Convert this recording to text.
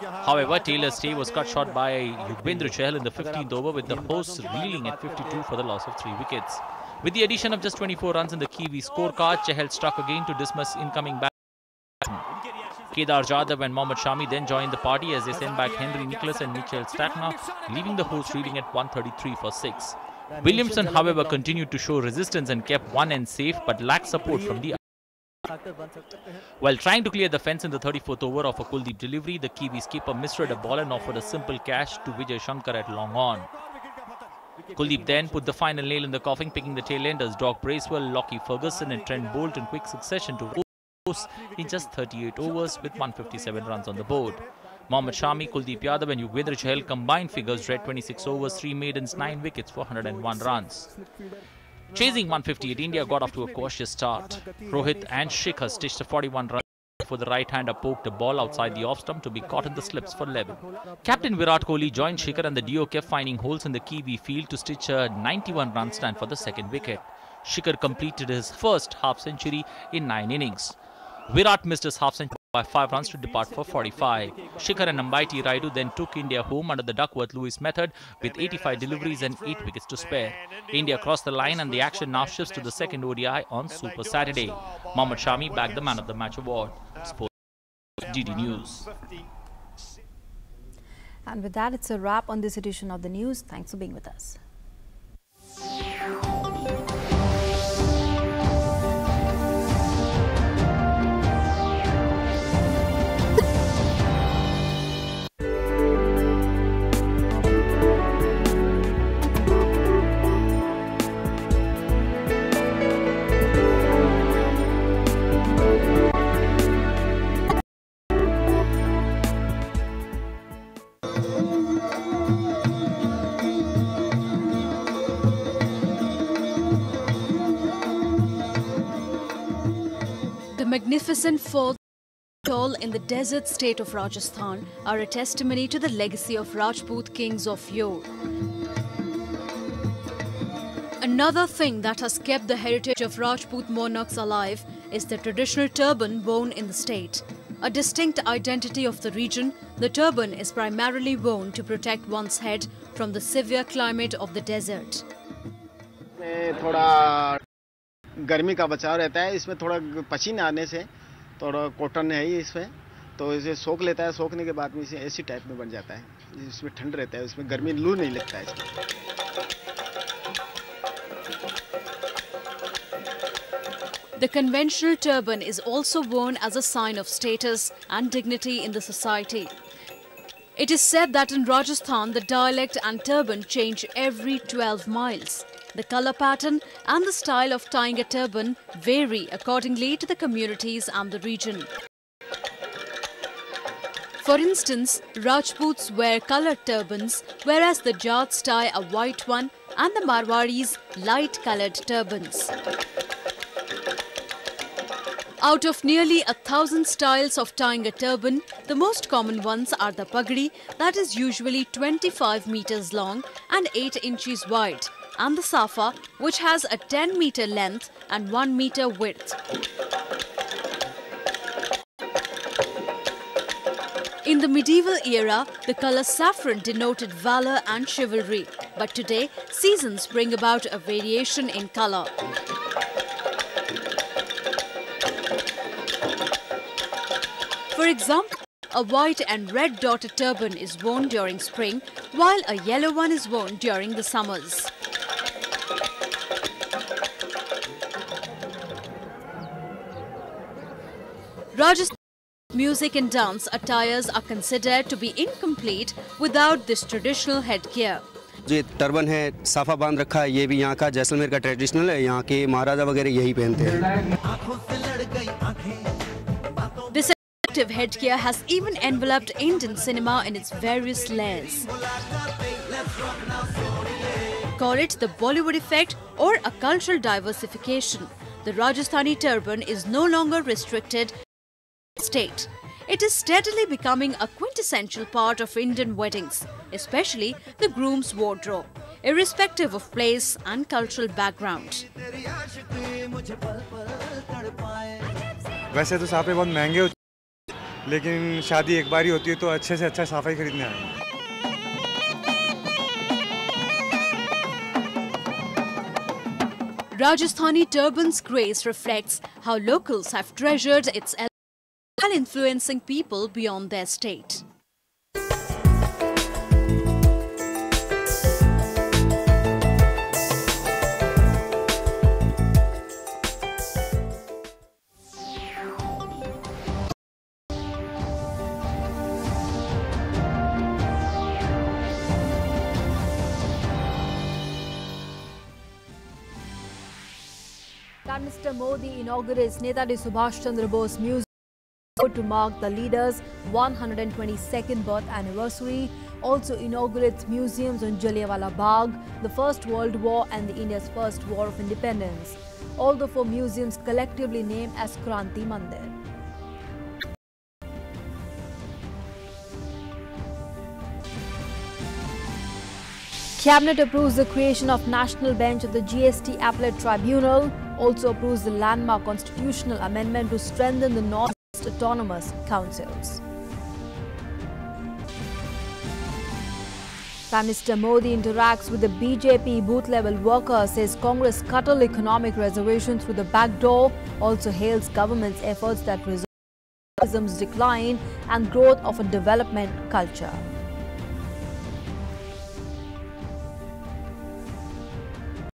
However, Taylor's stay was cut short by Yugvendra Chahal in the 15th over, with the hosts reeling at 52 for the loss of 3 wickets. With the addition of just 24 runs in the Kiwi scorecard, Chahal struck again to dismiss incoming batsmen. Kedar Jadhav and Mohammad Shami then joined the party as they sent back Henry Nicholas and Mitchell Starkner, leaving the hosts reeling at 133 for 6. Williamson, however, continued to show resistance and kept one end safe but lacked support from the other. While trying to clear the fence in the 34th over of a Kuldeep delivery, the Kiwi skipper misread a ball and offered a simple catch to Vijay Shankar at long on. Kuldeep then put the final nail in the coffin, picking the tail-enders Doc Bracewell, Lockie Ferguson and Trent Boult in quick succession to host in just 38 overs with 157 runs on the board. Mohammad Shami, Kuldeep Yadav and Yugvendra Chahal combined figures read 26 overs, 3 maidens, 9 wickets for 101 runs. Chasing 158, India got off to a cautious start. Rohit and Shikhar stitched a 41 run before the right-hander poked a ball outside the off-stump to be caught in the slips for 11. Captain Virat Kohli joined Shikhar and the duo kept finding holes in the Kiwi field to stitch a 91-run stand for the second wicket. Shikhar completed his first half-century in 9 innings. Virat missed his half-century by 5 runs to depart for 45. Shikhar and Ambaiti Raidu then took India home under the Duckworth-Lewis method with 85 deliveries and 8 wickets to spare. India crossed the line and the action now shifts to the second ODI on Super Saturday. Mohammad Shami bagged the Man of the Match award. Sports DD News. And with that, it's a wrap on this edition of the news. Thanks for being with us. The magnificent forts in the desert state of Rajasthan are a testimony to the legacy of Rajput kings of yore. Another thing that has kept the heritage of Rajput monarchs alive is the traditional turban worn in the state. A distinct identity of the region, the turban is primarily worn to protect one's head from the severe climate of the desert. गर्मी का बचाव रहता है, इसमें थोड़ा पसीना आने से थोड़ा कॉटन है ही इसमें, तो इसे सोख लेता है, सोखने के बाद में इसे ऐसी टाइप में बन जाता है, इसमें ठंड रहता है, इसमें गर्मी लू नहीं लगता है इसमें। The conventional turban is also worn as a sign of status and dignity in the society. It is said that in Rajasthan, the dialect and turban change every 12 miles. The color pattern and the style of tying a turban vary accordingly to the communities and the region. For instance, Rajputs wear colored turbans, whereas the Jats tie a white one and the Marwaris light-colored turbans. Out of nearly 1,000 styles of tying a turban, the most common ones are the pagdi, that is usually 25 meters long and 8 inches wide, and the safa, which has a 10-meter length and 1 meter width. In the medieval era, the color saffron denoted valor and chivalry, but today, seasons bring about a variation in color. For example, a white and red dotted turban is worn during spring, while a yellow one is worn during the summers. Rajasthan music and dance attires are considered to be incomplete without this traditional headgear. जो turban है साफा बांध रखा है, ये भी यहाँ का जैसलमेर का ट्रेडिशनल है, यहाँ के महाराजा वगैरह यही पहनते हैं। This attractive headgear has even enveloped Indian cinema in its various layers. Call it the Bollywood effect or a cultural diversification. The Rajasthani turban is no longer restricted to the state. It is steadily becoming a quintessential part of Indian weddings, especially the groom's wardrobe, irrespective of place and cultural background. वैसे तो साफे बहुत महंगे लेकिन शादी एक बार ही होती है तो अच्छे से अच्छा सफाई खरीदने आए। Rajasthani turban's grace reflects how locals have treasured its elements while influencing people beyond their state. Prime Minister Modi inaugurates Netaji Subhash Chandra Bose Museum to mark the leader's 122nd birth anniversary. Also inaugurates museums on Jallianwala Bagh, the First World War and the India's First War of Independence. All the 4 museums collectively named as Kranti Mandir. Cabinet approves the creation of National Bench of the GST Appellate Tribunal. Also approves the landmark constitutional amendment to strengthen the North-East Autonomous Councils. Prime Minister Modi interacts with the BJP booth-level workers, says Congress scuttled economic reservation through the back door. Also hails government's efforts that resolve Islam's decline and growth of a development culture.